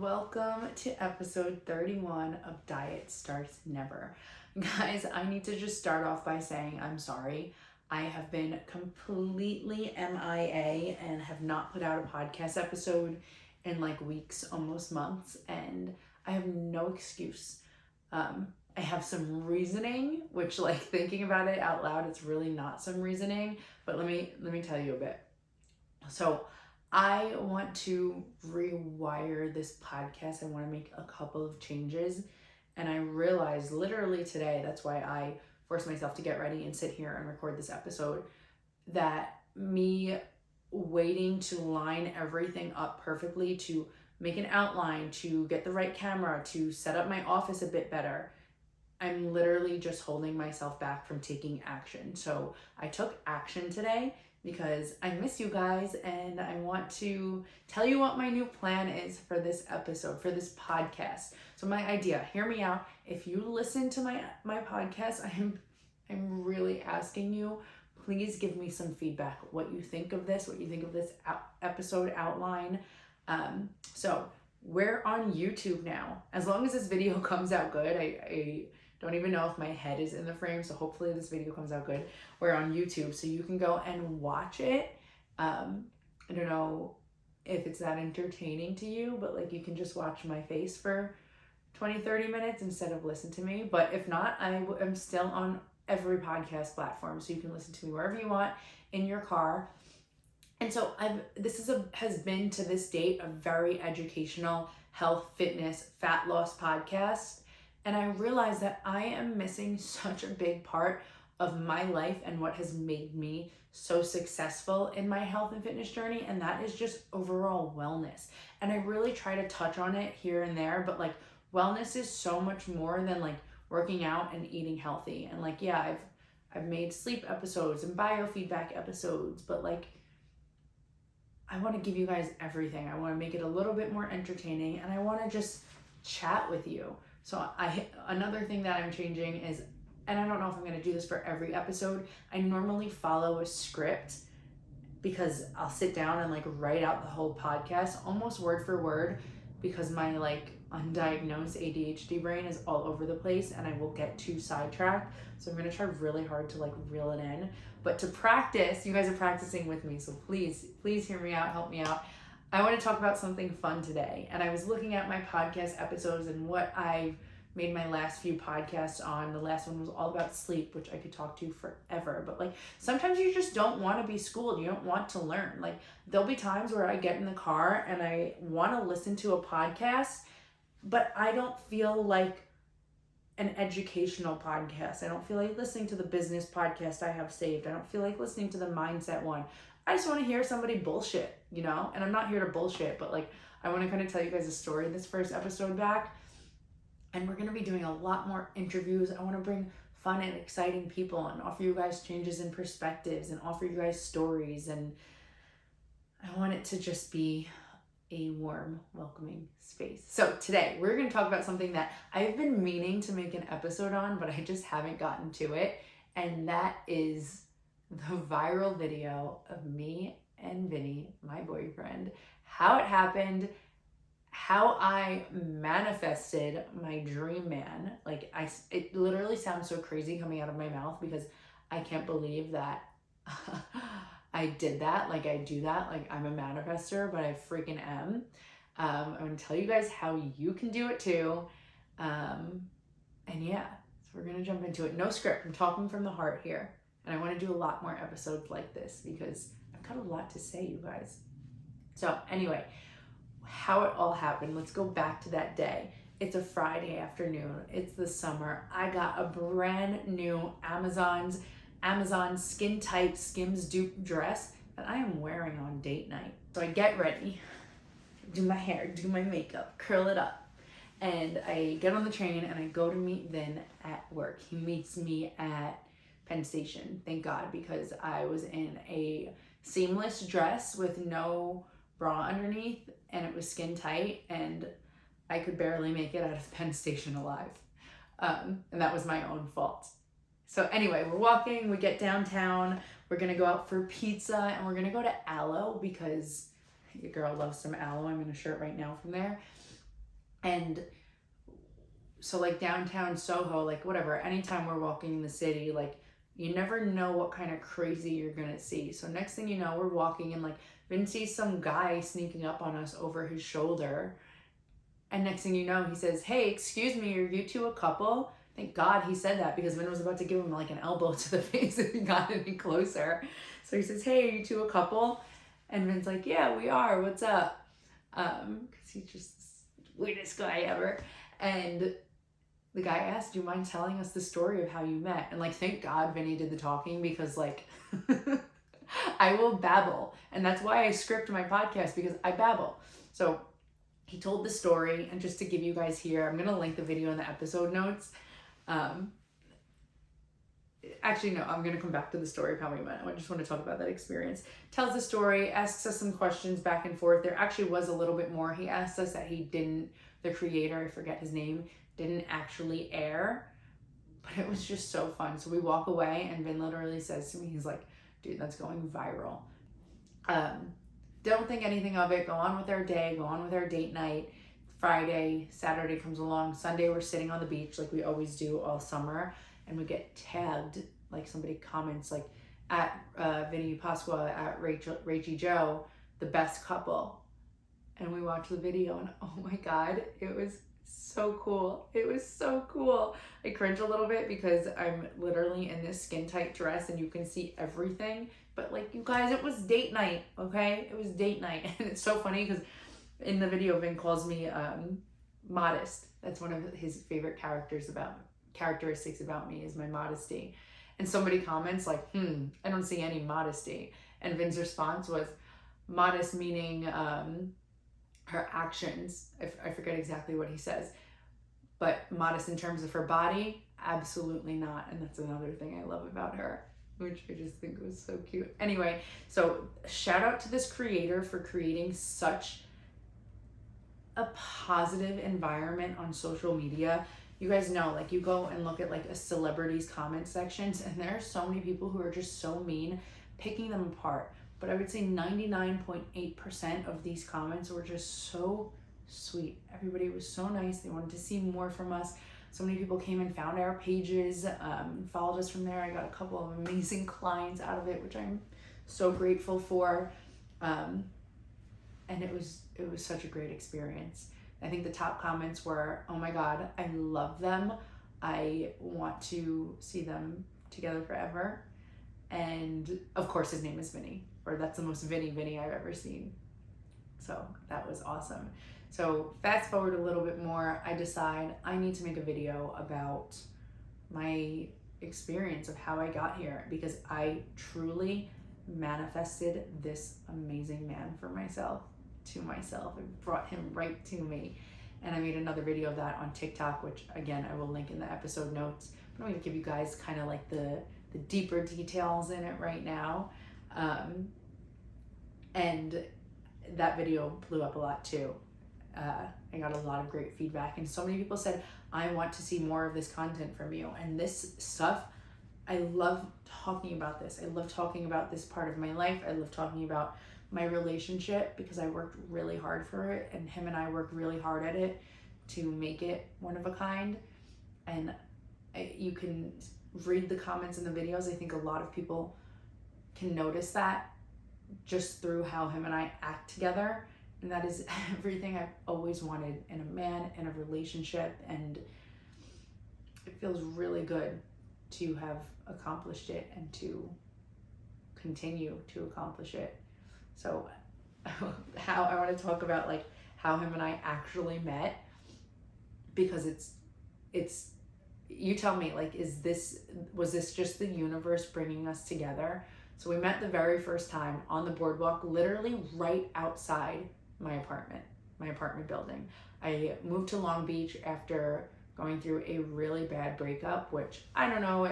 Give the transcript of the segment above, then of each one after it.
Welcome to episode 31 of Diet Starts Never. Guys, I need to just start off by saying I'm sorry. I have been completely MIA and have not put out a podcast episode in like weeks, almost months, and I have no excuse. I have some reasoning, which like thinking about it out loud, it's really not some reasoning, but let me tell you a bit. So I want to rewire this podcast. I want to make a couple of changes. And I realized literally today, that's why I forced myself to get ready and sit here and record this episode, that me waiting to line everything up perfectly, to make an outline, to get the right camera, to set up my office a bit better, I'm literally just holding myself back from taking action. So I took action today because I miss you guys and I want to tell you what my new plan is for this episode, for this podcast. So my idea, hear me out. If you listen to my podcast, I'm really asking you, please give me some feedback, what you think of this, what you think of this episode outline. So we're on YouTube now. As long as this video comes out good, I don't even know if my head is in the frame, so hopefully this video comes out good. We're on YouTube, so you can go and watch it. I don't know if it's that entertaining to you, but like you can just watch my face for 20-30 minutes instead of listen to me. But if not, I am still on every podcast platform, so you can listen to me wherever you want in your car. And so has been to this date a very educational health, fitness, fat loss podcast. And I realized that I am missing such a big part of my life and what has made me so successful in my health and fitness journey. And that is just overall wellness. And I really try to touch on it here and there, but like wellness is so much more than like working out and eating healthy. And like, yeah, I've made sleep episodes and biofeedback episodes, but like, I want to give you guys everything. I want to make it a little bit more entertaining and I want to just chat with you. So another thing that I'm changing is, and I don't know if I'm going to do this for every episode, I normally follow a script because I'll sit down and like write out the whole podcast almost word for word because my like undiagnosed ADHD brain is all over the place and I will get too sidetracked. So I'm going to try really hard to like reel it in. But to practice, you guys are practicing with me, so please hear me out, help me out. I want to talk about something fun today. And I was looking at my podcast episodes and what I've made my last few podcasts on. The last one was all about sleep, which I could talk to forever. But like sometimes you just don't want to be schooled. You don't want to learn. Like there'll be times where I get in the car and I want to listen to a podcast, but I don't feel like an educational podcast. I don't feel like listening to the business podcast I have saved. I don't feel like listening to the mindset one. I just want to hear somebody bullshit, you know? And I'm not here to bullshit, but like, I want to kind of tell you guys a story this first episode back. And we're going to be doing a lot more interviews. I want to bring fun and exciting people and offer you guys changes in perspectives and offer you guys stories. And I want it to just be a warm, welcoming space. So today we're going to talk about something that I've been meaning to make an episode on, but I just haven't gotten to it. And that is the viral video of me and Vinny, my boyfriend, how it happened, how I manifested my dream man. Like it literally sounds so crazy coming out of my mouth because I can't believe that I did that. Like I do that. Like I'm a manifester, but I freaking am. I'm going to tell you guys how you can do it too. And yeah, so we're going to jump into it. No script. I'm talking from the heart here. And I want to do a lot more episodes like this because I've got a lot to say, you guys. So anyway, how it all happened. Let's go back to that day. It's a Friday afternoon. It's the summer. I got a brand new Amazon skin tight Skims dupe dress that I am wearing on date night. So I get ready, do my hair, do my makeup, curl it up. And I get on the train and I go to meet Vin at work. He meets me at Penn Station, thank God, because I was in a seamless dress with no bra underneath and it was skin tight and I could barely make it out of Penn Station alive. And that was my own fault. So anyway, we're walking, we get downtown, we're gonna go out for pizza and we're gonna go to Aloe because your girl loves some aloe. I'm in a shirt right now from there. And so like downtown Soho, like whatever, anytime we're walking in the city, like you never know what kind of crazy you're gonna see. So next thing you know, we're walking and like Vin sees some guy sneaking up on us over his shoulder. And next thing you know, he says, "Hey, excuse me, are you two a couple?" Thank God he said that, because Vin was about to give him like an elbow to the face if he got any closer. So he says, "Hey, are you two a couple?" And Vin's like, "Yeah, we are. What's up?" Because he's just the weirdest guy ever. And the guy asked, "Do you mind telling us the story of how you met?" And like, thank God Vinny did the talking, because like I will babble. And that's why I script my podcast, because I babble. So he told the story, and just to give you guys here, I'm going to link the video in the episode notes. Actually, no, I'm going to come back to the story of how we met. I just want to talk about that experience. Tells the story, asks us some questions back and forth. There actually was a little bit more. He asked us that the creator, I forget his name, didn't actually air, but it was just so fun. So we walk away, and Vin literally says to me, he's like, "Dude, that's going viral." Don't think anything of it. Go on with our day, go on with our date night. Friday, Saturday comes along. Sunday, we're sitting on the beach like we always do all summer, and we get tagged, like somebody comments like at Vinny Pasqua, at Rachie Joe, the best couple. And we watch the video, and oh my God, it was so cool. It was so cool. I cringe a little bit because I'm literally in this skin tight dress and you can see everything. But like, you guys, it was date night, okay? It was date night. And it's so funny because in the video, Vin calls me modest. That's one of his favorite characteristics about me, is my modesty. And somebody comments like, I don't see any modesty. And Vin's response was, modest meaning her actions. I forget exactly what he says, but modest in terms of her body, absolutely not. And that's another thing I love about her, which I just think was so cute. Anyway, so shout out to this creator for creating such a positive environment on social media. You guys know, like, you go and look at like a celebrity's comment sections, and there are so many people who are just so mean, picking them apart. But I would say 99.8% of these comments were just so sweet. Everybody was so nice. They wanted to see more from us. So many people came and found our pages, followed us from there. I got a couple of amazing clients out of it, which I'm so grateful for. And it was such a great experience. I think the top comments were, "Oh my God, I love them. I want to see them together forever." And of course his name is Vinny, or that's the most Vinny I've ever seen. So that was awesome. So fast forward a little bit more, I decide I need to make a video about my experience of how I got here, because I truly manifested this amazing man to myself. I brought him right to me. And I made another video of that on TikTok, which again, I will link in the episode notes. But I'm gonna give you guys kind of like the deeper details in it right now. And that video blew up a lot too. I got a lot of great feedback, and so many people said, "I want to see more of this content from you." And this stuff, I love talking about this. I love talking about this part of my life. I love talking about my relationship, because I worked really hard for it, and him and I worked really hard at it to make it one of a kind. And you can read the comments in the videos. I think a lot of people can notice that just through how him and I act together. And that is everything I've always wanted in a man, in a relationship. And it feels really good to have accomplished it and to continue to accomplish it. So how I want to talk about like how him and I actually met, because it's you tell me, like, was this just the universe bringing us together? So we met the very first time on the boardwalk, literally right outside my apartment building. I moved to Long Beach after going through a really bad breakup, which I don't know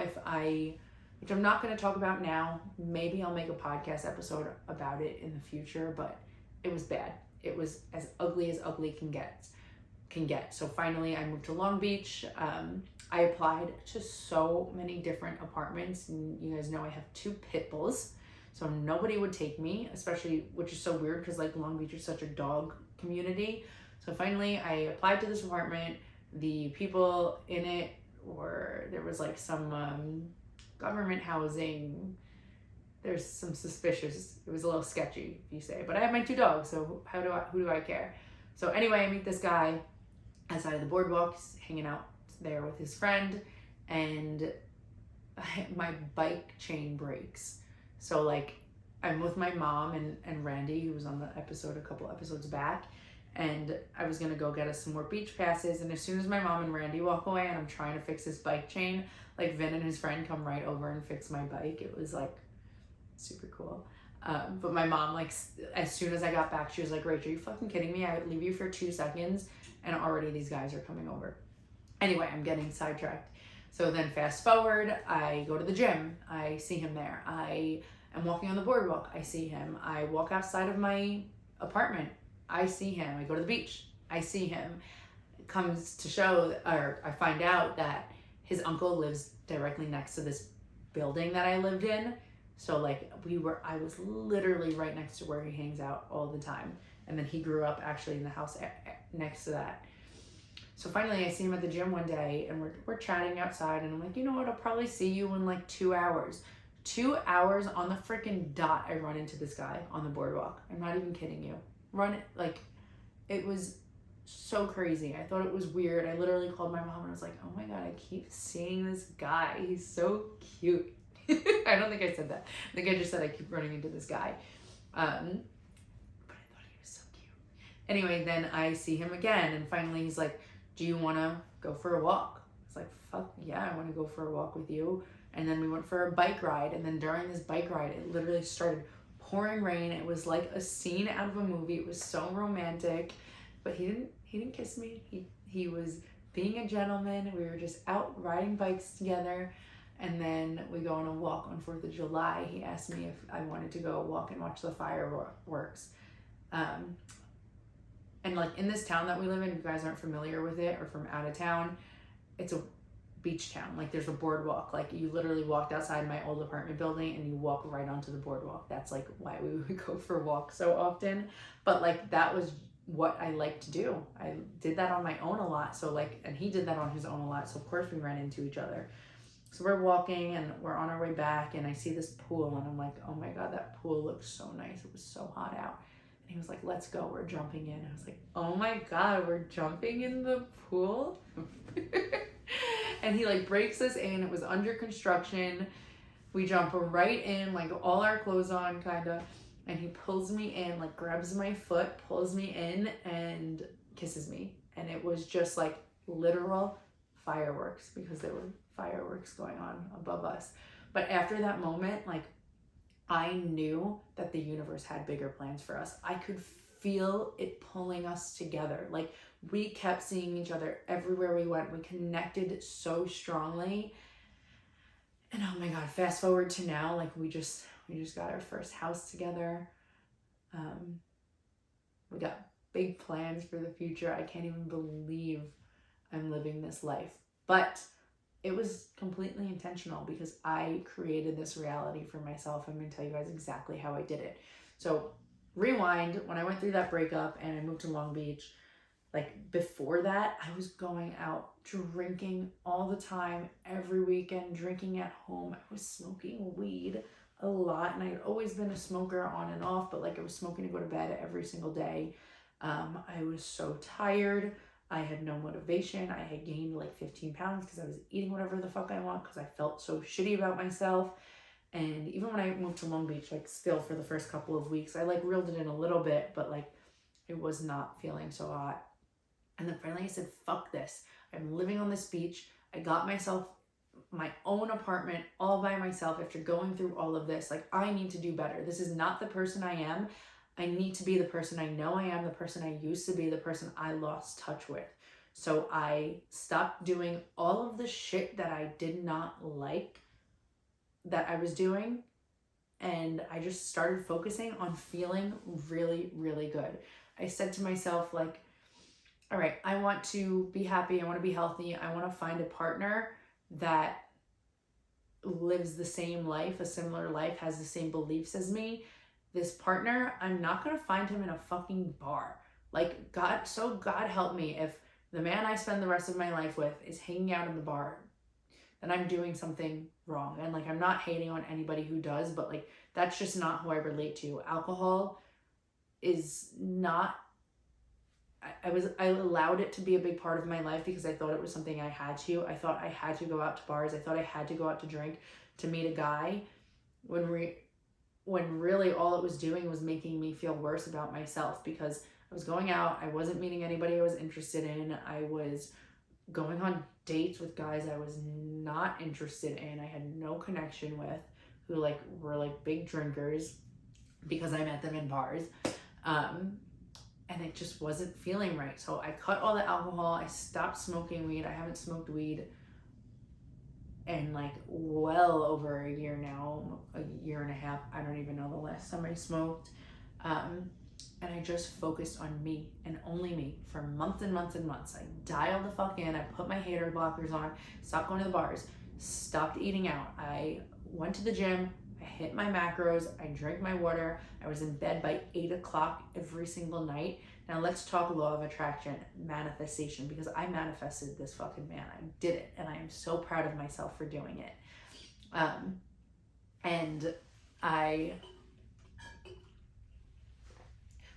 which I'm not going to talk about now. Maybe I'll make a podcast episode about it in the future, but it was bad. It was as ugly can get. So finally I moved to Long Beach. I applied to so many different apartments, and you guys know I have 2 pit bulls, so nobody would take me, especially, which is so weird because like Long Beach is such a dog community. So finally I applied to this apartment. The people in it there was like some government housing. There's some suspicious, it was a little sketchy if you say, but I have my 2 dogs, so who do I care? So anyway, I meet this guy outside of the boardwalk, hanging out there with his friend, and my bike chain breaks. So like I'm with my mom and Randy, who was on the episode a couple episodes back, and I was gonna go get us some more beach passes, and as soon as my mom and Randy walk away and I'm trying to fix his bike chain, like Vin and his friend come right over and fix my bike. It was like super cool. But my mom, like, as soon as I got back, she was like, Rach, are you fucking kidding me? I would leave you for 2 seconds and already these guys are coming over. Anyway, I'm getting sidetracked. So then fast forward, I go to the gym. I see him there. I am walking on the boardwalk. I see him. I walk outside of my apartment. I see him. I go to the beach. I see him. It comes to show, or I find out that his uncle lives directly next to this building that I lived in. So like I was literally right next to where he hangs out all the time. And then he grew up actually in the house next to that. So finally I see him at the gym one day and we're chatting outside and I'm like, you know what, I'll probably see you in like 2 hours. 2 hours on the freaking dot, I run into this guy on the boardwalk. I'm not even kidding you. It was so crazy. I thought it was weird. I literally called my mom and I was like, oh my God, I keep seeing this guy. He's so cute. I don't think I said that. I think I just said I keep running into this guy. But I thought he was so cute. Anyway, then I see him again and finally he's like, do you want to go for a walk? I was like, fuck yeah, I want to go for a walk with you. And then we went for a bike ride. And then during this bike ride, it literally started pouring rain. It was like a scene out of a movie. It was so romantic, but he didn't kiss me. He was being a gentleman. We were just out riding bikes together. And then we go on a walk on 4th of July. He asked me if I wanted to go walk and watch the fireworks. And like in this town that we live in, if you guys aren't familiar with it or from out of town, it's a beach town. Like there's a boardwalk. Like you literally walked outside my old apartment building and you walk right onto the boardwalk. That's like why we would go for walks so often. But like that was what I like to do. I did that on my own a lot. So like, and he did that on his own a lot. So of course we ran into each other. So we're walking and we're on our way back and I see this pool and I'm like, oh my God, that pool looks so nice. It was so hot out. And he was like, let's go, we're jumping in. I was like, oh my God, we're jumping in the pool? And he like breaks us in. It was under construction. We jump right in, like all our clothes on kind of. And he pulls me in, like grabs my foot, pulls me in and kisses me. And it was just like literal fireworks because there were fireworks going on above us. But after that moment, like I knew that the universe had bigger plans for us. I could feel it pulling us together. Like we kept seeing each other everywhere we went. We connected so strongly. And oh my God, fast forward to now, like we just got our first house together. We got big plans for the future. I can't even believe I'm living this life. But it was completely intentional because I created this reality for myself. I'm going to tell you guys exactly how I did it. So rewind, when I went through that breakup and I moved to Long Beach, like before that, I was going out drinking all the time, every weekend, drinking at home. I was smoking weed a lot and I had always been a smoker on and off, but like I was smoking to go to bed every single day. I was so tired. I had no motivation. I had gained like 15 pounds because I was eating whatever the fuck I want because I felt so shitty about myself. And even when I moved to Long Beach, like still for the first couple of weeks, I like reeled it in a little bit, but like it was not feeling so hot. And then finally I said, fuck this. I'm living on this beach. I got myself my own apartment all by myself after going through all of this. Like I need to do better. This is not the person I am. I need to be the person I know I am, the person I used to be, the person I lost touch with. So I stopped doing all of the shit that I did not like that I was doing. And I just started focusing on feeling really, really good. I said to myself, like, all right, I want to be happy. I want to be healthy. I want to find a partner that lives the same life, a similar life, has the same beliefs as me. This partner, I'm not going to find him in a fucking bar. Like, God help me if the man I spend the rest of my life with is hanging out in the bar, then I'm doing something wrong. And like, I'm not hating on anybody who does, but like, that's just not who I relate to. Alcohol is not, I allowed it to be a big part of my life because I thought it was something I had to. I thought I had to go out to bars. I thought I had to go out to drink to meet a guy, when really all it was doing was making me feel worse about myself, because I was going out, I wasn't meeting anybody I was interested in. I was going on dates with guys I was not interested in. I had no connection with, who like were like big drinkers because I met them in bars. And it just wasn't feeling right. So I cut all the alcohol. I stopped smoking weed. I haven't smoked weed in like well over a year now, a year and a half. I don't even know the last time I smoked. And I just focused on me and only me for months and months and months. I dialed the fuck in. I put my hater blockers on, stopped going to the bars, stopped eating out. I went to the gym. I hit my macros. I drank my water. I was in bed by 8 o'clock every single night. Now let's talk law of attraction, manifestation, because I manifested this fucking man. I did it, and I am so proud of myself for doing it. And I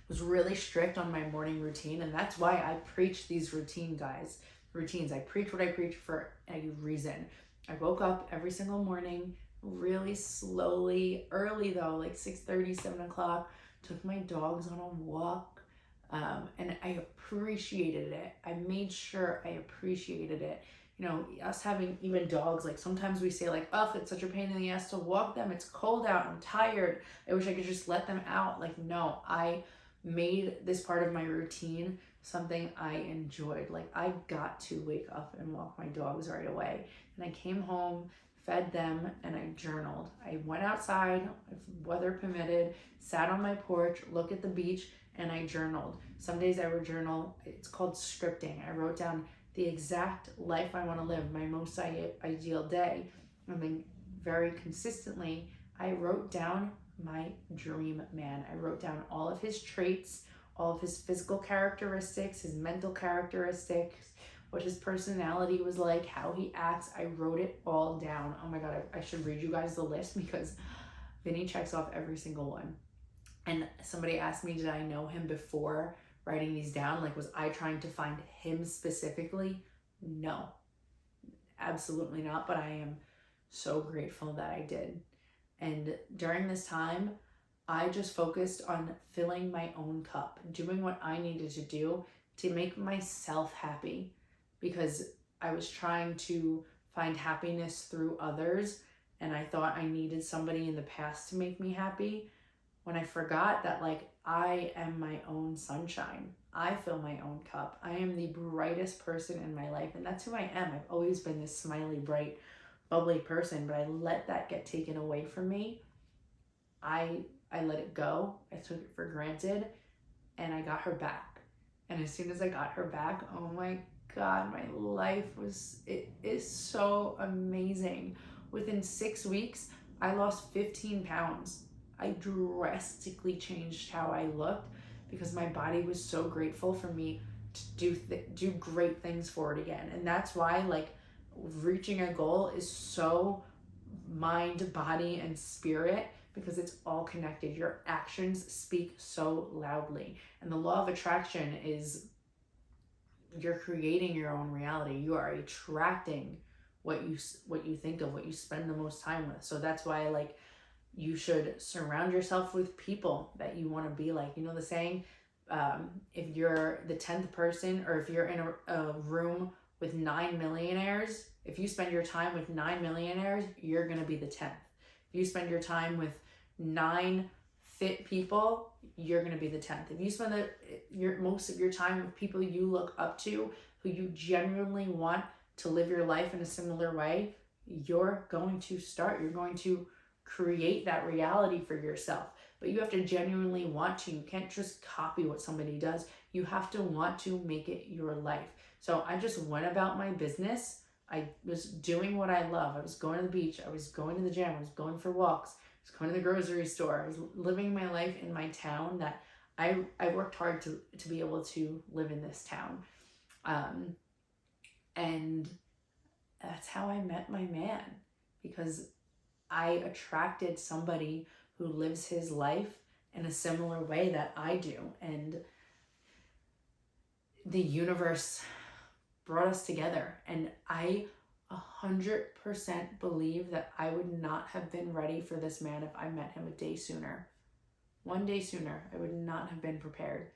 was really strict on my morning routine, and that's why I preach these routines. I preach what I preach for a reason. I woke up every single morning really slowly, early though, like 6:30, 7 o'clock, took my dogs on a walk, and I appreciated it. I made sure I appreciated it. You know, us having even dogs, like sometimes we say like, oh, it's such a pain in the ass to walk them. It's cold out. I'm tired. I wish I could just let them out. Like, no, I made this part of my routine something I enjoyed. Like, I got to wake up and walk my dogs right away. And I came home, fed them, and I journaled. I went outside, if weather permitted, sat on my porch, looked at the beach, and I journaled. Some days I would journal. It's called scripting. I wrote down the exact life I want to live, my most ideal day. And then very consistently, I wrote down my dream man. I wrote down all of his traits, all of his physical characteristics, his mental characteristics, what his personality was like, how he acts. I wrote it all down. Oh my God, I should read you guys the list, because Vinny checks off every single one. And somebody asked me, did I know him before writing these down? Like, was I trying to find him specifically? No, absolutely not. But I am so grateful that I did. And during this time, I just focused on filling my own cup, doing what I needed to do to make myself happy, because I was trying to find happiness through others, and I thought I needed somebody in the past to make me happy, when I forgot that, like, I am my own sunshine. I fill my own cup. I am the brightest person in my life, and that's who I am. I've always been this smiley, bright, bubbly person, but I let that get taken away from me. I let it go. I took it for granted, and I got her back. And as soon as I got her back, oh my God, my life it is so amazing. Within 6 weeks, I lost 15 pounds. I drastically changed how I looked, because my body was so grateful for me to do great things for it again. And that's why, like, reaching a goal is so mind, body, and spirit, because it's all connected. Your actions speak so loudly. And the law of attraction is, you're creating your own reality. You are attracting what you think of, what you spend the most time with. So that's why, like, you should surround yourself with people that you want to be like. You know the saying, if you're the 10th person, or if you're in a room with 9 millionaires, if you spend your time with 9 millionaires, you're going to be the 10th. If you spend your time with 9 fit people, you're going to be the 10th. If you spend most of your time with people you look up to, who you genuinely want to live your life in a similar way, you're going to create that reality for yourself. But you have to genuinely want to. You can't just copy what somebody does. You have to want to make it your life. So I just went about my business. I was doing what I love. I was going to the beach. I was going to the gym. I was going for walks. I was going to the grocery store. I was living my life in my town that I worked hard to be able to live in this town. And that's how I met my man, because I attracted somebody who lives his life in a similar way that I do. And the universe brought us together. And I 100% believe that I would not have been ready for this man if I met him a day sooner. One day sooner, I would not have been prepared.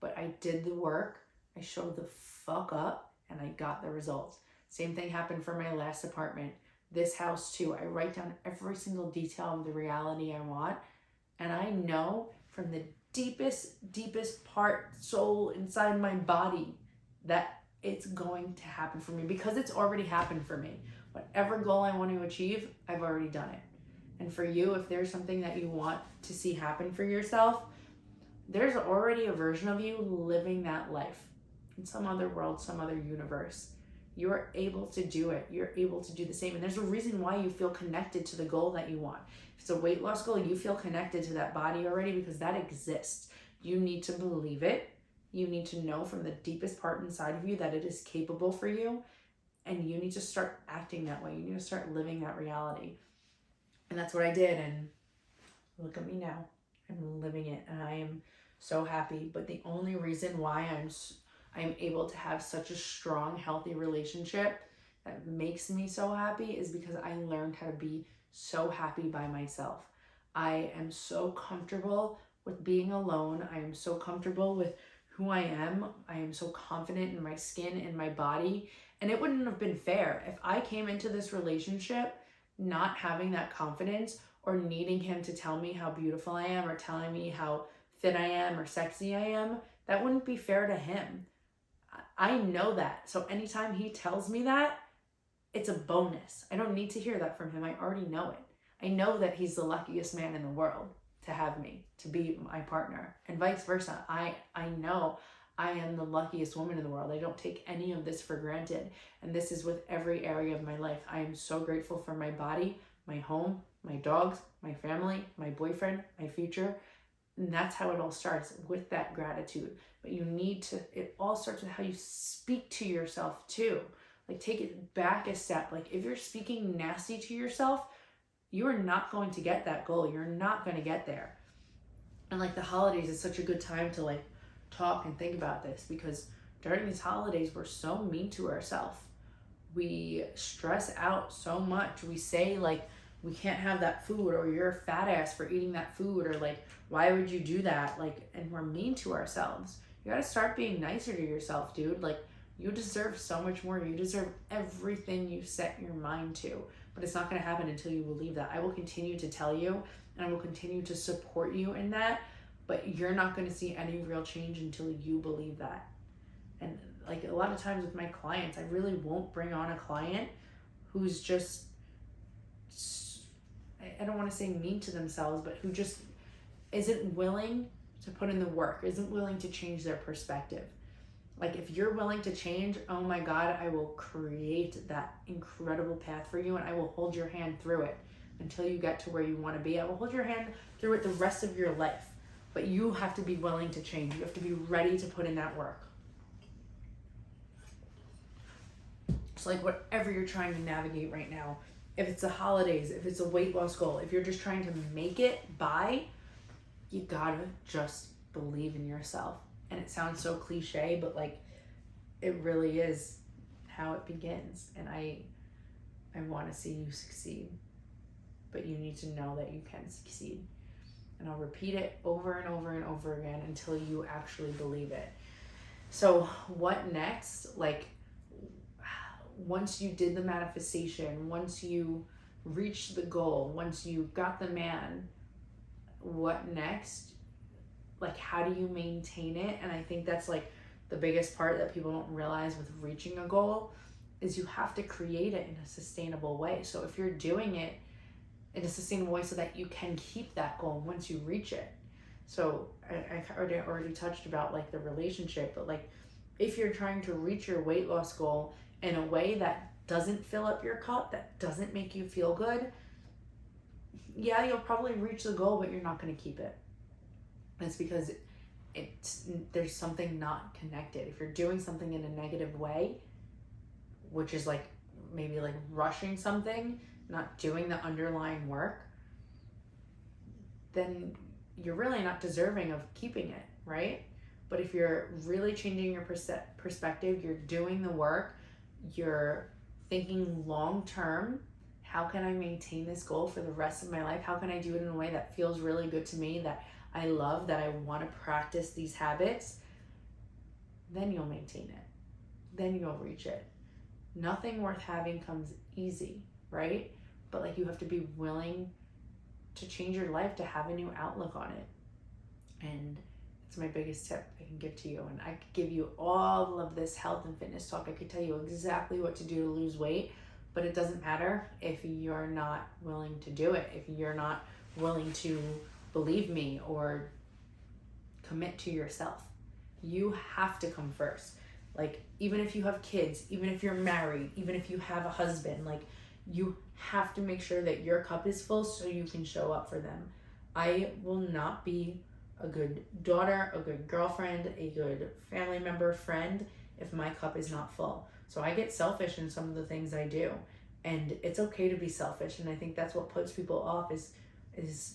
But I did the work, I showed the fuck up, and I got the results. Same thing happened for my last apartment. This house too. I write down every single detail of the reality I want. And I know from the deepest part, soul inside my body, that it's going to happen for me, because it's already happened for me. Whatever goal I want to achieve, I've already done it. And for you, if there's something that you want to see happen for yourself, there's already a version of you living that life in some other world, some other universe. You're able to do it. You're able to do the same. And there's a reason why you feel connected to the goal that you want. If it's a weight loss goal, you feel connected to that body already, because that exists. You need to believe it. You need to know from the deepest part inside of you that it is capable for you. And you need to start acting that way. You need to start living that reality. And that's what I did. And look at me now. I'm living it. And I am so happy. But the only reason why I'm able to have such a strong, healthy relationship that makes me so happy is because I learned how to be so happy by myself. I am so comfortable with being alone. I am so comfortable with who I am. I am so confident in my skin and my body. And it wouldn't have been fair if I came into this relationship not having that confidence, or needing him to tell me how beautiful I am, or telling me how fit I am or sexy I am. That wouldn't be fair to him. I know that. So anytime he tells me that, it's a bonus. I don't need to hear that from him. I already know it. I know that he's the luckiest man in the world to have me, to be my partner, and vice versa. I know I am the luckiest woman in the world. I don't take any of this for granted. And this is with every area of my life. I am so grateful for my body, my home, my dogs, my family, my boyfriend, my future. And that's how it all starts, with that gratitude. But it all starts with how you speak to yourself too. Like, take it back a step. Like, if you're speaking nasty to yourself, you are not going to get that goal. You're not going to get there. And like, the holidays is such a good time to like talk and think about this, because during these holidays, we're so mean to ourselves. We stress out so much. We say like, we can't have that food, or you're a fat ass for eating that food, or like, why would you do that? Like, and we're mean to ourselves. You got to start being nicer to yourself, dude. Like, you deserve so much more. You deserve everything you set your mind to. But it's not going to happen until you believe that. I will continue to tell you, and I will continue to support you in that, but you're not going to see any real change until you believe that. And like, a lot of times with my clients, I really won't bring on a client who's just, I don't want to say mean to themselves, but who just isn't willing to put in the work, isn't willing to change their perspective. Like, if you're willing to change, oh my God, I will create that incredible path for you, and I will hold your hand through it until you get to where you want to be. I will hold your hand through it the rest of your life. But you have to be willing to change. You have to be ready to put in that work. It's like, whatever you're trying to navigate right now, if it's the holidays, if it's a weight loss goal, if you're just trying to make it by, you gotta just believe in yourself. And it sounds so cliche, but like, it really is how it begins. And I want to see you succeed, but you need to know that you can succeed. And I'll repeat it over and over and over again until you actually believe it. So what next? Like, once you did the manifestation, once you reached the goal, once you got the man, what next? Like, how do you maintain it? And I think that's like the biggest part that people don't realize with reaching a goal, is you have to create it in a sustainable way. So if you're doing it in a sustainable way so that you can keep that goal once you reach it. So I already touched about like the relationship, but like, if you're trying to reach your weight loss goal in a way that doesn't fill up your cup, that doesn't make you feel good, yeah, you'll probably reach the goal, but you're not going to keep it. It's because there's something not connected. If you're doing something in a negative way, which is like maybe like rushing something, not doing the underlying work, then you're really not deserving of keeping it, right? But if you're really changing your perspective, you're doing the work, you're thinking long term, how can I maintain this goal for the rest of my life? How can I do it in a way that feels really good to me, that I love, that I want to practice these habits? Then you'll maintain it. Then you'll reach it. Nothing worth having comes easy, right? But like, you have to be willing to change your life, to have a new outlook on it. And it's my biggest tip I can give to you. And I could give you all of this health and fitness talk. I could tell you exactly what to do to lose weight, but it doesn't matter if you're not willing to do it, if you're not willing to believe me or commit to yourself. You have to come first. Like, even if you have kids, even if you're married, even if you have a husband, like, you have to make sure that your cup is full so you can show up for them. I will not be a good daughter, a good girlfriend, a good family member, friend, if my cup is not full. So I get selfish in some of the things I do, and it's okay to be selfish. And I think that's what puts people off, is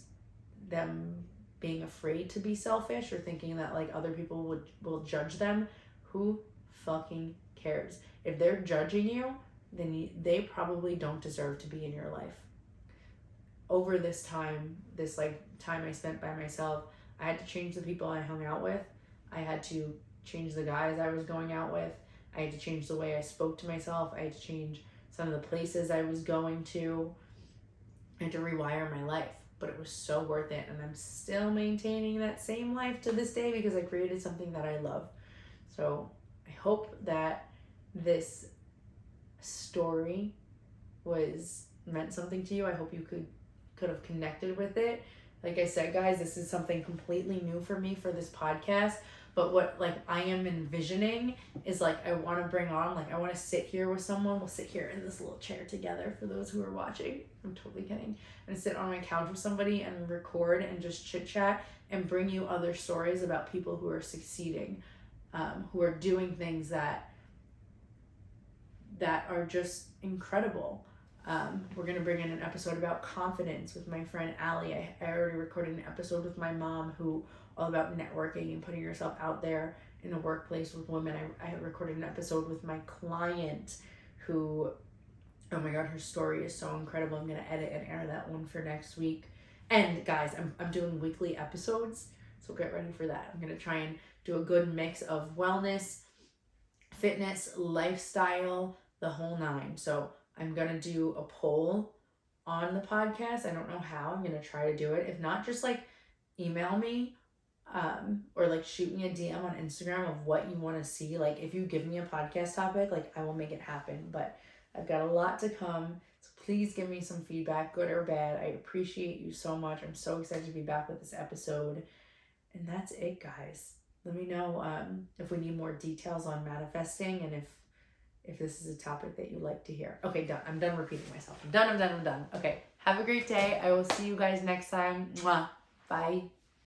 them being afraid to be selfish, or thinking that like other people will judge them. Who fucking cares? If they're judging you, then they probably don't deserve to be in your life. Over this time I spent by myself, I had to change the people I hung out with. I had to change the guys I was going out with. I had to change the way I spoke to myself. I had to change some of the places I was going to. I had to rewire my life, but it was so worth it. And I'm still maintaining that same life to this day because I created something that I love. So I hope that this story meant something to you. I hope you could have connected with it. Like I said, guys, this is something completely new for me for this podcast. But what like I am envisioning is like, I want to bring on, like, I want to sit here with someone. We'll sit here in this little chair together for those who are watching. I'm totally kidding. And sit on my couch with somebody and record and just chit chat and bring you other stories about people who are succeeding, who are doing things that are just incredible. We're going to bring in an episode about confidence with my friend Allie. I already recorded an episode with my mom, who all about networking and putting yourself out there in the workplace with women. I recorded an episode with my client who, oh my God, her story is so incredible. I'm going to edit and air that one for next week. And guys, I'm doing weekly episodes, so get ready for that. I'm going to try and do a good mix of wellness, fitness, lifestyle, the whole nine. So I'm going to do a poll on the podcast. I don't know how. I'm going to try to do it. If not, just like email me or like shoot me a DM on Instagram of what you want to see. Like, if you give me a podcast topic, like, I will make it happen. But I've got a lot to come. So please give me some feedback, good or bad. I appreciate you so much. I'm so excited to be back with this episode. And that's it, guys. Let me know if we need more details on manifesting, and if this is a topic that you like to hear. Okay, done. I'm done repeating myself. I'm done. Okay, have a great day. I will see you guys next time. Mwah. Bye.